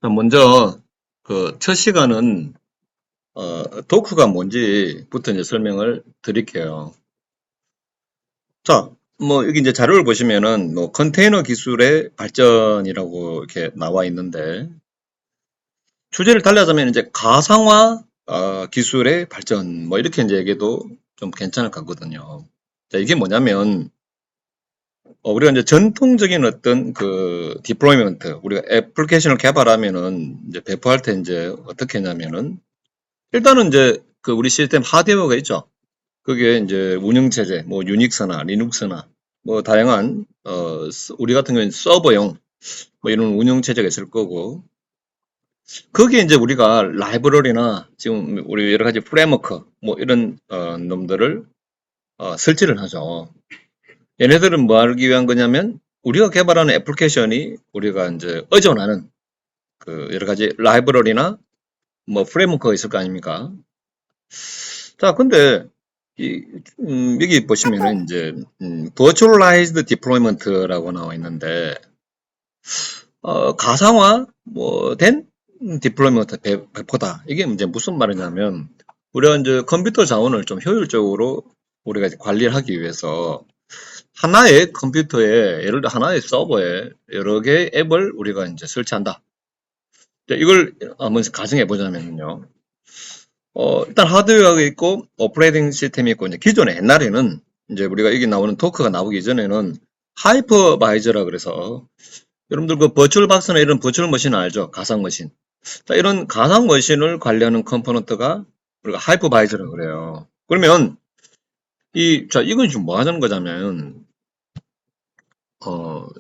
자, 먼저 첫 시간은 도크가 뭔지부터 이제 설명을 드릴게요. 자, 뭐 여기 이제 자료를 보시면은 뭐 컨테이너 기술의 발전이라고 이렇게 나와 있는데 주제를 달리하자면 이제 가상화 기술의 발전 뭐 이렇게 이제 얘기해도 좀 괜찮을 것 같거든요. 자, 이게 뭐냐면 우리가 이제 전통적인 어떤 디플로이먼트 우리가 애플리케이션을 개발하면은 이제 배포할 때 이제 어떻게 했냐면은 일단은 이제 우리 시스템 하드웨어가 있죠. 그게 이제 운영체제, 뭐 유닉스나 리눅스나 뭐 다양한 우리 같은 경우는 서버용 뭐 이런 운영체제가 있을 거고 거기에 이제 우리가 라이브러리나 지금 우리 여러 가지 프레임워크 뭐 이런 놈들을 설치를 하죠. 얘네들은 뭐 하기 위한 거냐면 우리가 개발하는 애플리케이션이 우리가 이제 의존하는 여러 가지 라이브러리나 뭐 프레임워크가 있을 거 아닙니까? 자, 근데 여기 보시면은 이제 virtualized deployment라고 나와 있는데 가상화 된 디플로이먼트 배포다. 이게 이제 무슨 말이냐면 우리가 이제 컴퓨터 자원을 좀 효율적으로 우리가 이제 관리를 하기 위해서 하나의 컴퓨터에 예를 들어 하나의 서버에 여러 개의 앱을 우리가 이제 설치한다. 이걸 한번 가정해 보자면요. 일단 하드웨어가 있고 오퍼레이팅 시스템이 있고 이제 기존에 옛날에는 이제 우리가 여기 나오는 토크가 나오기 전에는 하이퍼바이저라 그래서 여러분들 버추얼 박스나 이런 버추얼 머신 알죠? 가상 머신. 자, 이런 가상 머신을 관리하는 컴포넌트가 우리가 하이퍼바이저라 그래요. 그러면 자, 이건 지금 뭐 하자는 거냐면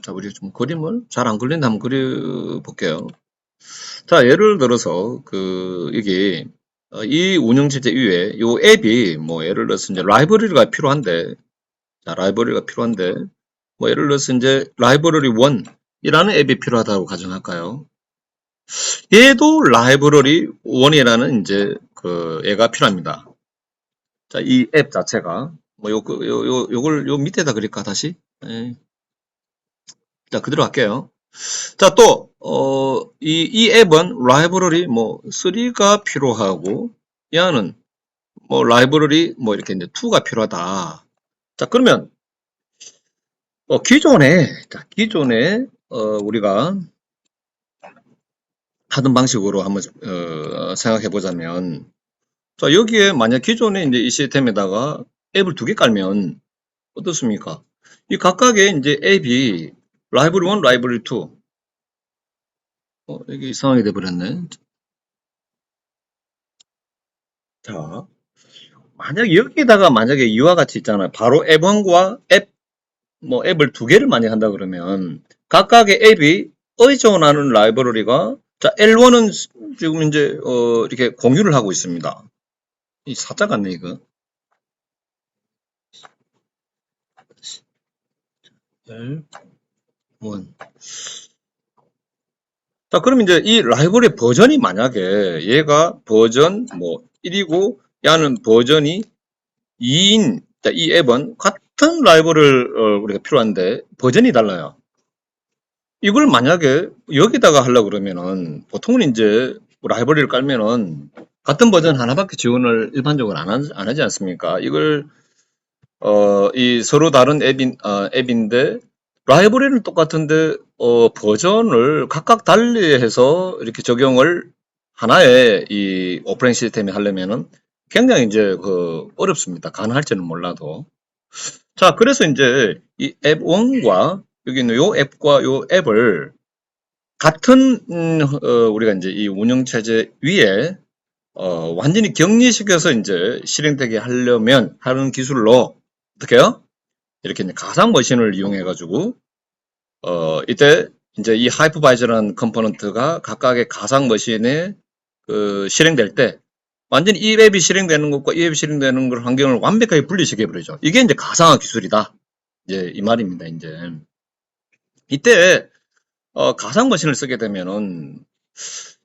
자, 우리 좀 그림을 잘 안 그리는데 한번 그려 볼게요. 자, 예를 들어서 여기 이 운영체제 위에 요 앱이 뭐 예를 들어서 이제 라이브러리가 필요한데 자, 라이브러리가 필요한데 뭐 예를 들어서 이제 라이브러리 1이라는 앱이 필요하다고 가정할까요? 얘도 라이브러리 1이라는 이제 애가 필요합니다. 자, 이 앱 자체가 뭐 요걸 요 밑에다 그릴까 다시? 예. 자, 그대로 할게요. 자, 또 이 앱은 라이브러리 뭐 3가 필요하고 얘는 뭐 라이브러리 뭐 이렇게 이제 2가 필요하다. 자, 그러면 기존에 우리가 하던 방식으로 한번 생각해 보자면 자, 여기에 만약 기존에 이제 이 시스템에다가 앱을 2개 깔면 어떻습니까? 이 각각의 이제 앱이 라이브러리 1, 라이브러리 2. 이게 이상하게 돼 버렸네. 자, 만약 여기다가 만약에 이와 같이 있잖아요. 바로 앱1과 앱을 2개를 만약 한다 그러면 각각의 앱이 의존하는 라이브러리가 자, L1은 지금 이제 이렇게 공유를 하고 있습니다. 이 사자 같네 이거. L1. 자, 그럼 이제 이 라이브러리 버전이 만약에 얘가 버전 뭐 1이고 얘는 버전이 2인 이 앱은 같은 라이브러리를 우리가 필요한데 버전이 달라요. 이걸 만약에 여기다가 하려고 그러면은 보통은 이제 라이브러리를 깔면은 같은 버전 하나밖에 지원을 일반적으로 안 하지 않습니까? 이걸 이 서로 다른 앱인데 라이브러리는 똑같은데 버전을 각각 달리해서 이렇게 적용을 하나의 이 오퍼레이팅 시스템에 하려면은 굉장히 이제 어렵습니다. 가능할지는 몰라도. 자, 그래서 이제 이 앱 1과 여기 있는 요 앱과 요 앱을 같은 우리가 이제 이 운영체제 위에 완전히 격리시켜서 이제 실행되게 하려면 하는 기술로 어떻게 해요? 이렇게 이제 가상 머신을 이용해 가지고 이때 이제 이 하이퍼바이저라는 컴포넌트가 각각의 가상 머신에 실행될 때 완전히 이 앱이 실행되는 것과 이 앱이 실행되는 걸 환경을 완벽하게 분리시켜 버리죠. 이게 이제 가상화 기술이다. 이제 이 말입니다. 이제 이때 가상 머신을 쓰게 되면은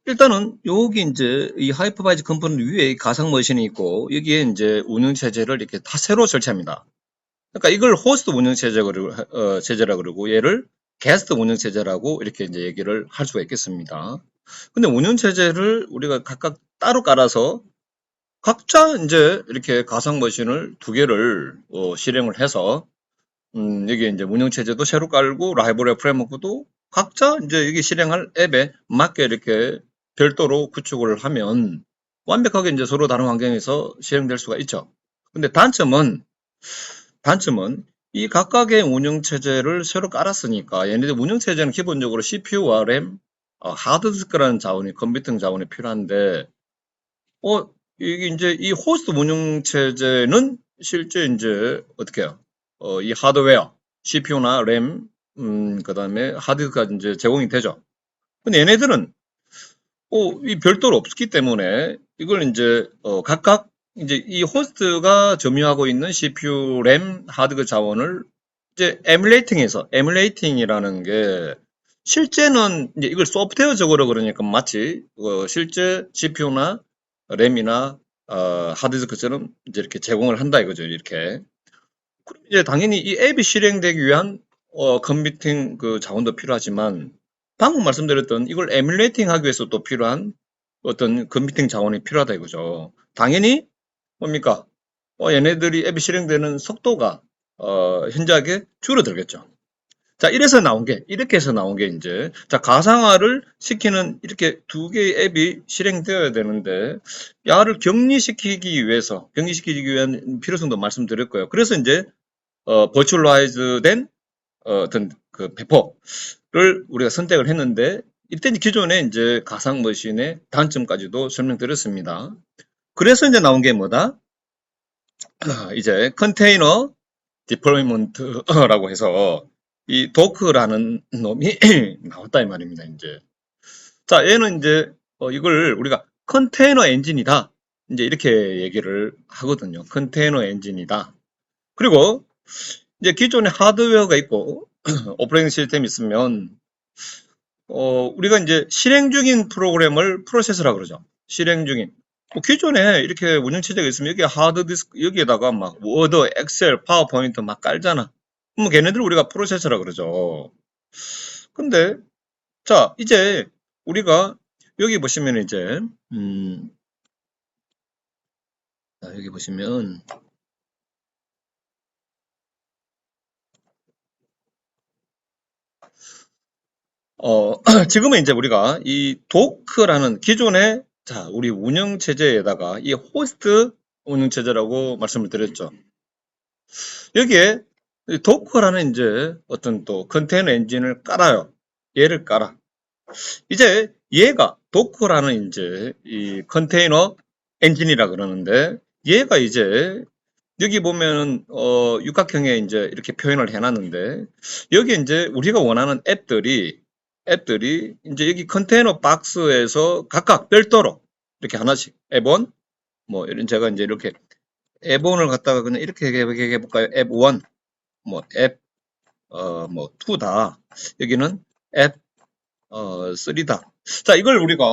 일단은 여기 이제 이 하이퍼바이저 컴포넌트 위에 가상 머신이 있고 여기에 이제 운영 체제를 이렇게 다 새로 설치합니다. 그러니까 이걸 호스트 운영 체제라 그러고 얘를 게스트 운영 체제라고 이렇게 이제 얘기를 할 수가 있겠습니다. 근데 운영체제를 우리가 각각 따로 깔아서 각자 이제 이렇게 가상 머신을 두 개를 실행을 해서 여기 이제 운영체제도 새로 깔고 라이브러리 프레임워크도 각자 이제 여기 실행할 앱에 맞게 이렇게 별도로 구축을 하면 완벽하게 이제 서로 다른 환경에서 실행될 수가 있죠. 근데 단점은 이 각각의 운영체제를 새로 깔았으니까 얘네들 운영체제는 기본적으로 CPU와 램, 하드디스크라는 자원이 컴퓨팅 자원이 필요한데 이게 이제 이 호스트 운영체제는 실제 이제 어떻게 해요? 이 하드웨어, CPU나 램, 그다음에 하드디스크가 이제 제공이 되죠. 근데 얘네들은 이 별도로 없기 때문에 이걸 이제 각각 이제 이 호스트가 점유하고 있는 CPU, 램, 하드웨어 자원을 이제 에뮬레이팅이라는 게 실제는 이제 이걸 소프트웨어적으로 그러니까 마치 실제 CPU나 램이나 하드디스크처럼 이제 이렇게 제공을 한다 이거죠. 이렇게. 그럼 이제 당연히 이 앱이 실행되기 위한 컴퓨팅 그 자원도 필요하지만 방금 말씀드렸던 이걸 에뮬레이팅 하기 위해서 또 필요한 어떤 컴퓨팅 자원이 필요하다 이거죠. 당연히 뭡니까? 얘네들이 앱이 실행되는 속도가 현저하게 줄어들겠죠. 자, 이렇게 해서 나온 게 이제, 자, 가상화를 시키는 이렇게 두 개의 앱이 실행되어야 되는데, 야를 격리시키기 위한 필요성도 말씀드렸고요. 그래서 이제, 버추얼라이즈 된 어떤 그 배포를 우리가 선택을 했는데, 이때 기존에 이제 가상 머신의 단점까지도 설명드렸습니다. 그래서 이제 나온 게 뭐다? 이제 컨테이너 디플로이먼트라고 해서 이 도크라는 놈이 나왔다 이 말입니다. 이제 자 얘는 이제 이걸 우리가 컨테이너 엔진이다 이제 이렇게 얘기를 하거든요. 컨테이너 엔진이다. 그리고 이제 기존에 하드웨어가 있고 오퍼레이팅 시스템이 있으면 우리가 이제 실행 중인 프로그램을 프로세서라 그러죠. 실행 중인. 기존에 이렇게 운영체제가 있으면 여기 하드디스크 여기에다가 막 워드, 엑셀, 파워포인트 막 깔잖아. 그럼 걔네들 우리가 프로세서라 그러죠. 근데 자 이제 우리가 여기 보시면 이제 여기 보시면 지금은 이제 우리가 이 도크라는 기존의 자 우리 운영체제에다가 이 호스트 운영체제라고 말씀을 드렸죠. 여기에 도커라는 이제 어떤 또 컨테이너 엔진을 깔아요. 얘를 깔아. 이제 얘가 도커라는 이제 이 컨테이너 엔진이라 그러는데 얘가 이제 여기 보면은 육각형에 이제 이렇게 표현을 해놨는데 여기 이제 우리가 원하는 앱들이 이제 여기 컨테이너 박스에서 각각 별도로 이렇게 하나씩 앱1 뭐 이런 제가 이제 이렇게 앱1을 갖다가 그냥 이렇게 해볼까요? 앱1 뭐 앱, 뭐 2다. 여기는 앱, 3다. 자, 이걸 우리가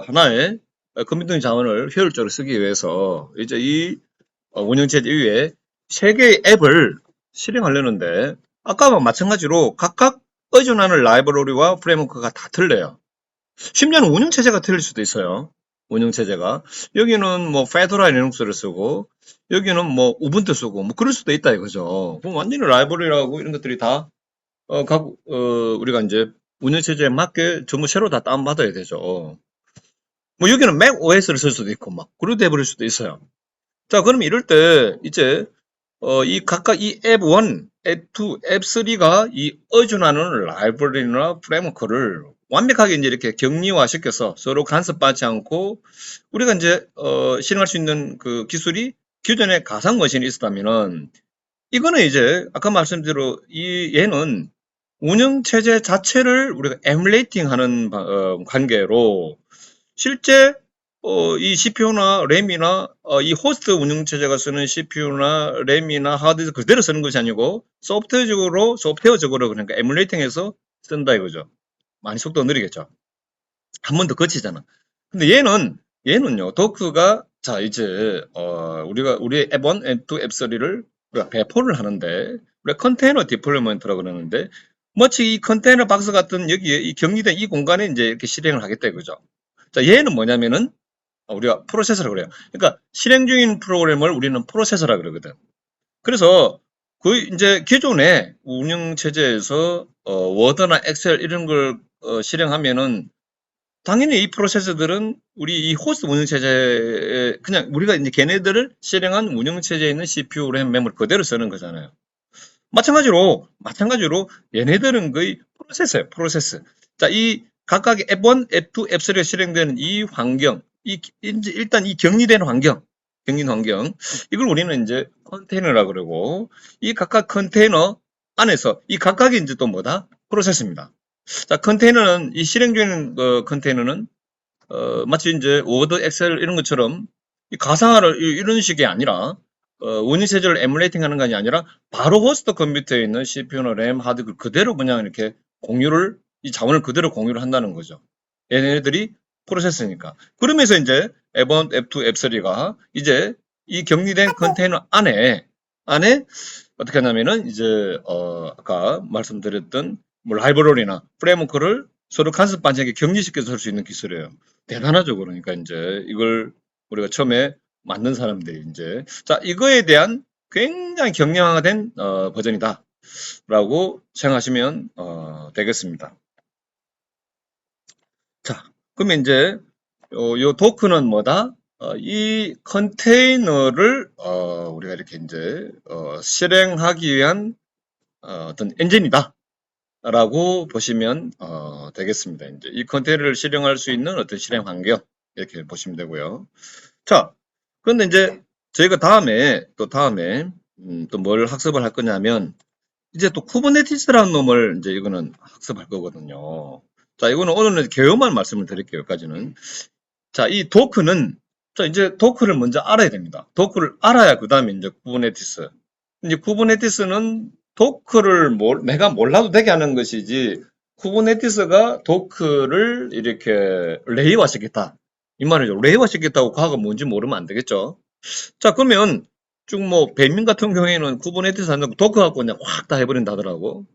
하나의 컴퓨팅 자원을 효율적으로 쓰기 위해서 이제 이 운영체제 위에 세 개의 앱을 실행하려는데 아까와 마찬가지로 각각 의존하는 라이브러리와 프레임워크가 다 틀려요. 심지어는 운영체제가 틀릴 수도 있어요. 운영체제가. 여기는 뭐 페도라 리눅스를 쓰고 여기는 뭐 우분투 쓰고 뭐 그럴 수도 있다 이거죠. 그럼 완전히 라이브러리라고 이런 것들이 다 우리가 이제 운영체제에 맞게 전부 새로 다 다운받아야 되죠. 뭐 여기는 맥 OS를 쓸 수도 있고 막 그렇게 돼버릴 수도 있어요. 자, 그럼 이럴 때 이제 이 각각 이 앱1, 앱2, 앱3가 이 의존하는 라이브러리나 프레임워크를 완벽하게 이제 이렇게 격리화 시켜서 서로 간섭받지 않고 우리가 이제 실행할 수 있는 그 기술이 기존에 가상 머신이 있었다면은 이거는 이제 아까 말씀대로 이 얘는 운영 체제 자체를 우리가 에뮬레이팅 하는 관계로 실제 이 CPU나 램이나 이 호스트 운영 체제가 쓰는 CPU나 램이나 하드디스크 그대로 쓰는 것이 아니고 소프트웨어적으로 그러니까 에뮬레이팅해서 쓴다 이거죠. 많이 속도가 느리겠죠. 한 번 더 거치잖아. 근데 얘는요 도크가 자 이제 우리가 우리 앱1, 앱2, 앱3를 우리가 배포를 하는데 우리가 컨테이너 디플로이먼트라고 그러는데 마치 이 컨테이너 박스 같은 여기에 이 격리된 이 공간에 이제 이렇게 실행을 하겠다 이거죠. 자, 얘는 뭐냐면은 우리가 프로세서라고 그래요. 그러니까 실행 중인 프로그램을 우리는 프로세서라 그러거든. 그래서 그 이제 기존의 운영 체제에서 워드나 엑셀 이런 걸 실행하면은 당연히 이 프로세서들은 우리 이 호스트 운영 체제에 그냥 우리가 이제 걔네들을 실행한 운영 체제에 있는 CPU, 램, 메모리 그대로 쓰는 거잖아요. 마찬가지로 얘네들은 거의 프로세서예요, 프로세스. 자, 이 각각의 F1, F2, F3가 실행되는 이 환경, 일단 이 격리된 환경, 이걸 우리는 이제 컨테이너라고 그러고, 이 각각 컨테이너 안에서 이 각각이 이제 또 뭐다? 프로세스입니다. 자, 컨테이너는, 이 실행 중인 컨테이너는, 마치 이제 워드, 엑셀 이런 것처럼 이 가상화를 이런 식이 아니라, 운영 체제를 에뮬레이팅 하는 것이 아니라 바로 호스트 컴퓨터에 있는 CPU나 램, 하드 그대로 그냥 이렇게 공유를, 이 자원을 그대로 공유를 한다는 거죠. 얘네들이 프로세스니까. 그러면서 이제 F1, F2, F3가 이제 이 격리된 컨테이너 안에 어떻게 하냐면은 이제 아까 말씀드렸던 뭐 라이브러리나 프레임워크를 서로 간섭 반응하게 격리시켜서 할 수 있는 기술이에요. 대단하죠. 그러니까 이제 이걸 우리가 처음에 만든 사람들이 이제 자 이거에 대한 굉장히 경량화된 버전이다라고 생각하시면 되겠습니다. 자, 그러면 이제 요 도크는 뭐다? 이 컨테이너를 우리가 이렇게 이제 실행하기 위한 어떤 엔진이다. 라고 보시면 되겠습니다. 이제 이 컨테이너를 실행할 수 있는 어떤 실행 환경 이렇게 보시면 되고요. 자, 그런데 이제 저희가 다음에 또 뭘 학습을 할 거냐면 이제 또 쿠버네티스라는 놈을 이제 이거는 학습할 거거든요. 자, 이거는 오늘은 개요만 말씀을 드릴게요. 여기까지는. 자, 이 도크는 자, 이제 도크를 먼저 알아야 됩니다. 도크를 알아야 그 다음에 이제 쿠버네티스. 이제 쿠버네티스는 도크를 내가 몰라도 되게 하는 것이지 쿠버네티스가 도크를 이렇게 레이화 시켰다. 이 말이죠. 레이화 시켰다고 과거가 뭔지 모르면 안 되겠죠. 자, 그러면 쭉 뭐 배민 같은 경우에는 쿠버네티스 한다고 도크 갖고 그냥 확 다 해버린다 하더라고.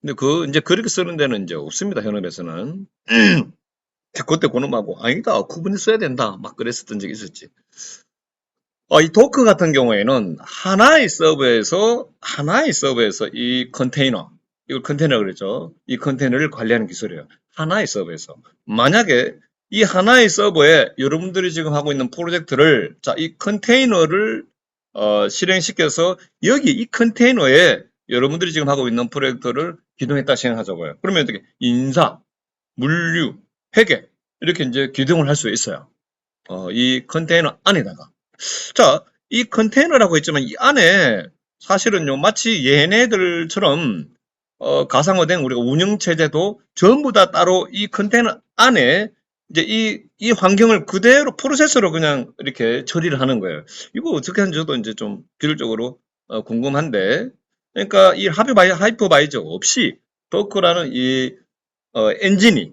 근데 이제 그렇게 쓰는 데는 이제 없습니다. 현업에서는. 그때 그놈하고 아니다. 쿠버네티스 써야 된다. 막 그랬었던 적이 있었지. 이 도크 같은 경우에는 하나의 서버에서 이 컨테이너, 이걸 컨테이너 그랬죠. 이 컨테이너를 관리하는 기술이에요. 하나의 서버에서. 만약에 이 하나의 서버에 여러분들이 지금 하고 있는 프로젝트를, 자, 이 컨테이너를 실행시켜서 여기 이 컨테이너에 여러분들이 지금 하고 있는 프로젝트를 기동했다 생각하자고요. 그러면 어떻게 인사, 물류, 회계 이렇게 이제 기동을 할 수 있어요. 이 컨테이너 안에다가. 자, 이 컨테이너라고 했지만 이 안에 사실은요, 마치 얘네들처럼 가상화된 우리가 운영체제도 전부 다 따로 이 컨테이너 안에 이제 이 환경을 그대로 프로세서로 그냥 이렇게 처리를 하는 거예요. 이거 어떻게 하는지 저도 이제 좀 기술적으로 궁금한데, 그러니까 이 하이퍼바이저 없이 도커라는 이 엔진이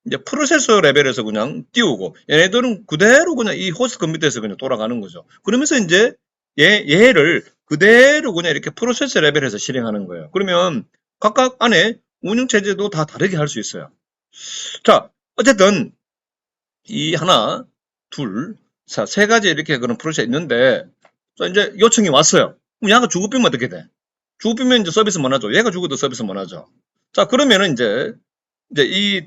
이제 프로세서 레벨에서 그냥 띄우고 얘네들은 그대로 그냥 이 호스트 컴퓨터에서 그냥 돌아가는 거죠. 그러면서 이제 얘를 그대로 그냥 이렇게 프로세서 레벨에서 실행하는 거예요. 그러면 각각 안에 운영 체제도 다 다르게 할 수 있어요. 자, 어쨌든 이 하나, 둘, 세 가지 이렇게 그런 프로세스 있는데 자, 이제 요청이 왔어요. 그럼 얘가 주급비면 어떻게 돼? 주급비면 이제 서비스 못 하죠. 얘가 죽어도 서비스 못 하죠. 자, 그러면은 이제 이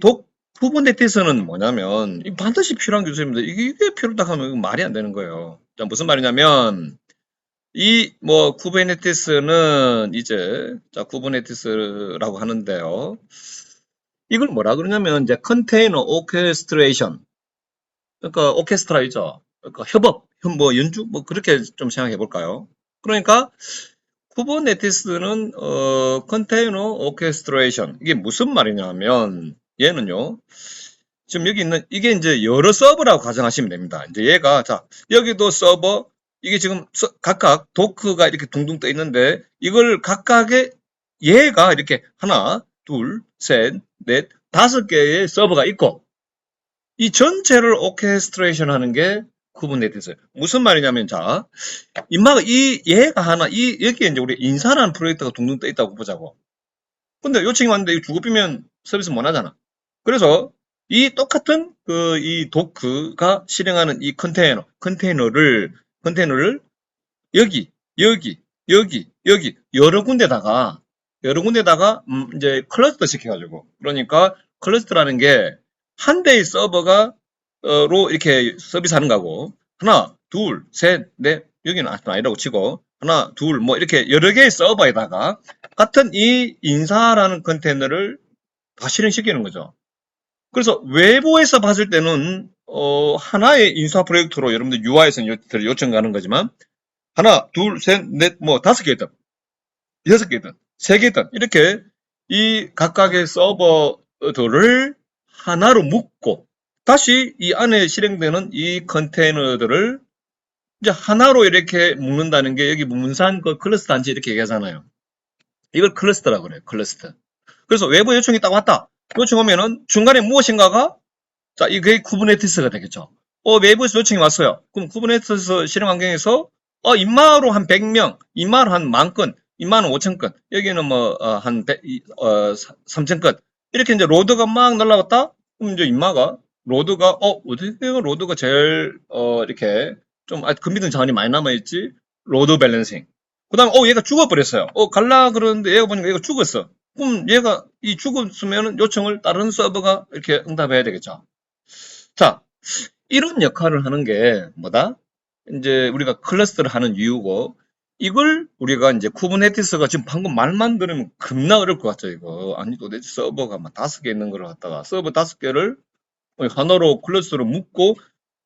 쿠버네티스는 뭐냐면 반드시 필요한 기술입니다. 이게 필요하다 하면 말이 안 되는 거예요. 자, 무슨 말이냐면 이 뭐 쿠버네티스는 이제 자 쿠버네티스라고 하는데요. 이걸 뭐라 그러냐면 이제 컨테이너 오케스트레이션. 그러니까 오케스트라이죠. 그러니까 협업, 뭐 연주 뭐 그렇게 좀 생각해 볼까요? 그러니까 쿠버네티스는 컨테이너 오케스트레이션 이게 무슨 말이냐면 얘는요. 지금 여기 있는 이게 이제 여러 서버라고 가정하시면 됩니다. 이제 얘가 자 여기도 서버 이게 지금 각각 도크가 이렇게 둥둥 떠 있는데 이걸 각각의 얘가 이렇게 하나, 둘, 셋, 넷, 5개의 서버가 있고 이 전체를 오케스트레이션 하는 게 쿠버네티스예요. 무슨 말이냐면 자 얘가 하나 여기에 이제 우리 인사라는 프로젝트가 둥둥 떠 있다고 보자고. 근데 요청이 왔는데 이 주급비면 서비스 못 하잖아. 그래서 이 똑같은 이 도크가 실행하는 이 컨테이너를 여기, 여기, 여기 여러 군데다가 이제 클러스터 시켜가지고 그러니까 클러스터라는 게 한 대의 서버가 로 이렇게 서비스하는 거고 하나, 둘, 셋, 넷 여기는 아니라고 치고 하나, 둘, 뭐 이렇게 여러 개의 서버에다가 같은 이 인사라는 컨테이너를 다 실행시키는 거죠. 그래서 외부에서 봤을 때는 하나의 인사 프로젝트로 여러분들 UI에서는 요청하는 거지만 하나, 둘, 셋, 넷, 뭐 다섯 개든 여섯 개든 세 개든 이렇게 이 각각의 서버들을 하나로 묶고 다시 이 안에 실행되는 이 컨테이너들을 이제 하나로 이렇게 묶는다는 게 여기 문산 그 클러스터 단지 이렇게 얘기하잖아요. 이걸 클러스터라고 그래요. 클러스터. 그래서 외부 요청이 딱 왔다. 요청하면은 중간에 무엇인가가 자, 이게 쿠버네티스가 되겠죠. 외부에서 요청이 왔어요. 그럼 쿠버네티스 실행 환경에서 인마로 한 100명, 인마로 한 10,000건, 인마는 5,000건, 여기는 뭐 한 3,000건 이렇게 이제 로드가 막 날라갔다. 그럼 이제 인마가 로드가 어떻게 로드가 제일 이렇게 좀 금비등 자원이 많이 남아 있지. 로드 밸런싱. 그다음에 얘가 죽어버렸어요. 갈라 그러는데 얘가 보니까 얘가 죽었어. 그럼 얘가 이 죽었으면 요청을 다른 서버가 이렇게 응답해야 되겠죠. 자, 이런 역할을 하는 게 뭐다? 이제 우리가 클러스터를 하는 이유고, 이걸 우리가 이제 쿠버네티스가 지금 방금 말만 들으면 겁나 어려울 것 같죠, 이거. 아니, 도대체 서버가 막 5개 있는 걸 갖다가 서버 5개를 하나로 클러스터로 묶고,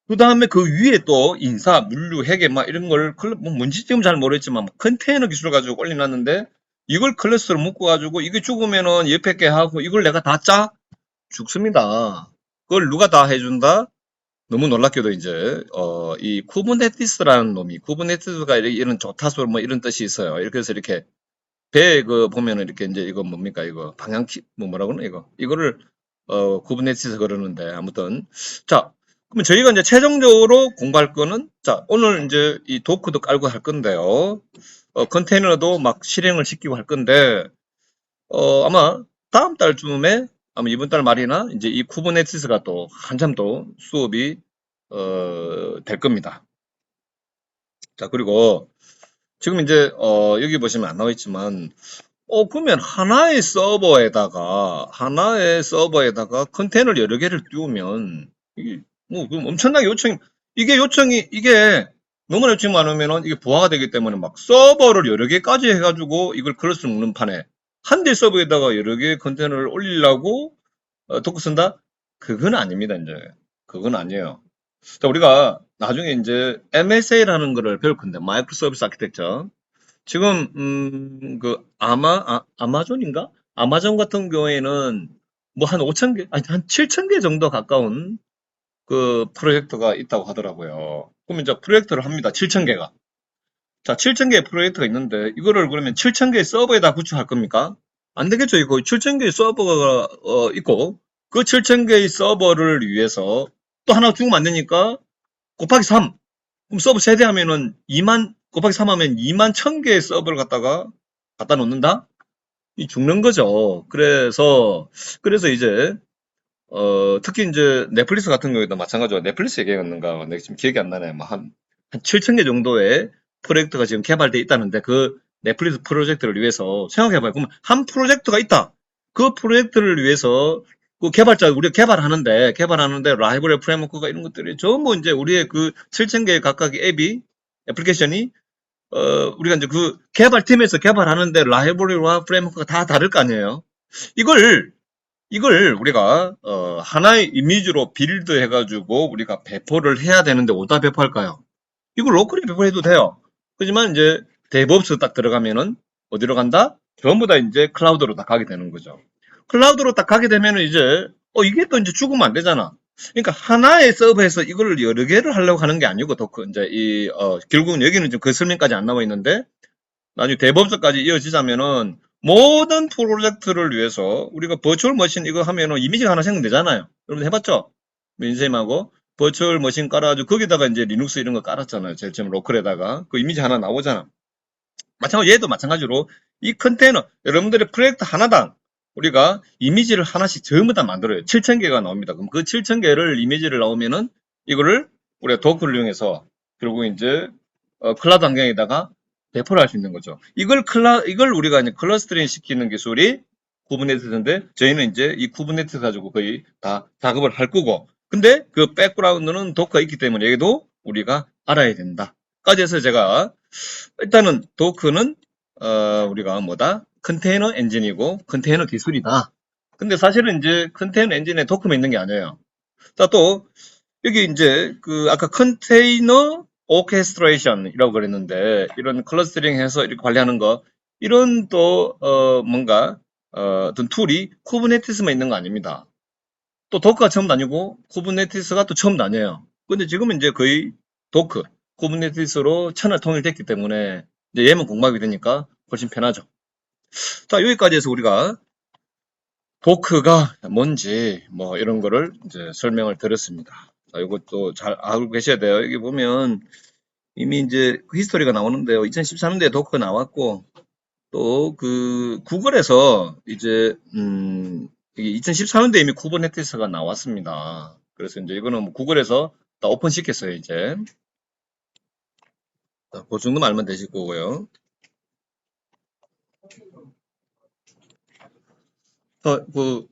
그 다음에 그 위에 또 인사, 물류, 회계 막 이런 걸, 뭐 뭔지 지금 잘 모르겠지만, 컨테이너 기술 가지고 올려놨는데, 이걸 클러스터로 묶어가지고, 이게 죽으면은 옆에 게 하고, 이걸 내가 다 짜? 죽습니다. 그걸 누가 다 해준다? 너무 놀랍게도 이제 이 쿠버네티스라는 놈이 쿠버네티스가 이런 조타수 뭐 이런 뜻이 있어요. 이렇게 해서 이렇게 배 그 보면은 이렇게 이제 이거 뭡니까 이거 방향키 뭐 뭐라 그러나 이거를 쿠버네티스 그러는데 아무튼 자 그러면 저희가 이제 최종적으로 공부할 거는 자 오늘 이제 이 도크도 깔고 할 건데요. 컨테이너도 막 실행을 시키고 할 건데 아마 다음 달쯤에 아마 이번 달 말이나 이제 이 쿠버네티스가 또 한참 또 수업이 될 겁니다. 자, 그리고 지금 이제 여기 보시면 안 나와 있지만 그러면 하나의 서버에다가 컨테이너를 여러 개를 띄우면 이게 뭐 그럼 엄청나게 이게 너무나 요청이 많으면은 이게 부하가 되기 때문에 막 서버를 여러 개까지 해가지고 이걸 클러스를 묶는 판에 한 대 서버에다가 여러 개의 컨테이너를 올리려고 도커 쓴다? 그건 아닙니다, 이제. 그건 아니에요. 자, 우리가 나중에 이제 MSA라는 거를 배울 건데, 마이크로 서비스 아키텍처. 지금, 아마존인가? 아마존 같은 경우에는 뭐 한 5,000개, 아니, 한 7,000개 정도 가까운 그 프로젝트가 있다고 하더라고요. 그럼 이제 프로젝트를 합니다. 7,000개가. 자, 7,000개의 프로젝트가 있는데, 이거를 그러면 7,000개의 서버에다 구축할 겁니까? 안 되겠죠. 이거 7,000개의 서버가 있고, 그 7,000개의 서버를 위해서 또 하나 주면 안 되니까, 곱하기 3. 그럼 서버 세대 하면은 2만, 곱하기 3 하면 2만 1,000개의 서버를 갖다 놓는다? 이 죽는 거죠. 그래서 이제, 특히 이제 넷플릭스 같은 경우에도 마찬가지로 넷플릭스 얘기했는가, 내가 지금 기억이 안 나네. 한 7,000개 정도의 프로젝트가 지금 개발되어 있다는데 그 넷플릭스 프로젝트를 위해서 생각해봐요. 그러면 한 프로젝트가 있다. 그 프로젝트를 위해서 그 우리가 개발하는데 라이브러리 프레임워크가 이런 것들이 전부 이제 우리의 그 7,000개 각각의 애플리케이션이 우리가 이제 그 개발팀에서 개발하는데 라이브러리와 프레임워크가 다 다를 거 아니에요. 이걸 우리가 하나의 이미지로 빌드 해가지고 우리가 배포를 해야 되는데 어디다 배포할까요? 이걸 로컬에 배포해도 돼요. 하지만 이제 데브옵스 딱 들어가면은 어디로 간다? 전부 다 이제 클라우드로 딱 가게 되는 거죠. 클라우드로 딱 가게 되면은 이제 이게 또 이제 죽으면 안 되잖아. 그러니까 하나의 서버에서 이거를 여러 개를 하려고 하는 게 아니고 도크 이제 결국은 여기는 지금 그 설명까지 안 나와 있는데 나중에 데브옵스까지 이어지자면은 모든 프로젝트를 위해서 우리가 버추얼 머신 이거 하면은 이미지가 하나 생성되잖아요. 여러분 해봤죠? 민쌤하고 버추얼 머신 깔아가지고 거기다가 이제 리눅스 이런 거 깔았잖아요. 제일 처음 로컬에다가 그 이미지 하나 나오잖아. 얘도 마찬가지로 이 컨테이너 여러분들의 프로젝트 하나당 우리가 이미지를 하나씩 전부 다 만들어요. 7,000개가 나옵니다. 그럼 그 7,000개를 이미지를 나오면은 이거를 우리가 도커를 이용해서 결국 이제 클라우드 환경에다가 배포를 할 수 있는 거죠. 이걸 우리가 이제 클러스터링 시키는 기술이 쿠버네티스인데 저희는 이제 이 쿠버네티스 가지고 거의 다 작업을 할 거고 근데 그 백그라운드는 도커가 있기 때문에 여기도 우리가 알아야 된다. 까지 해서 제가 일단은 도커는 우리가 뭐다? 컨테이너 엔진이고 컨테이너 기술이다. 근데 사실은 이제 컨테이너 엔진에 도커만 있는 게 아니에요. 자, 또 여기 이제 그 아까 컨테이너 오케스트레이션이라고 그랬는데 이런 클러스터링 해서 이렇게 관리하는 거 이런 또 뭔가 어떤 툴이 쿠버네티스만 있는 거 아닙니다. 또 도커가 처음도 아니고 쿠버네티스가 또 처음도 아니에요. 근데 지금은 이제 거의 도커, 쿠버네티스로 채널 통일됐기 때문에 이제 얘만 공부하게 되니까 훨씬 편하죠. 자, 여기까지 해서 우리가 도커가 뭔지 뭐 이런 거를 이제 설명을 드렸습니다. 자, 이것도 잘 알고 계셔야 돼요. 여기 보면 이미 이제 히스토리가 나오는데요. 2013년도에 도커가 나왔고 또 그 구글에서 이제 2014년도에 이미 쿠버네티스가 나왔습니다. 그래서 이제 이거는 뭐 구글에서 다 오픈시켰어요, 이제. 자, 그 정도만 알면 되실 거고요. 그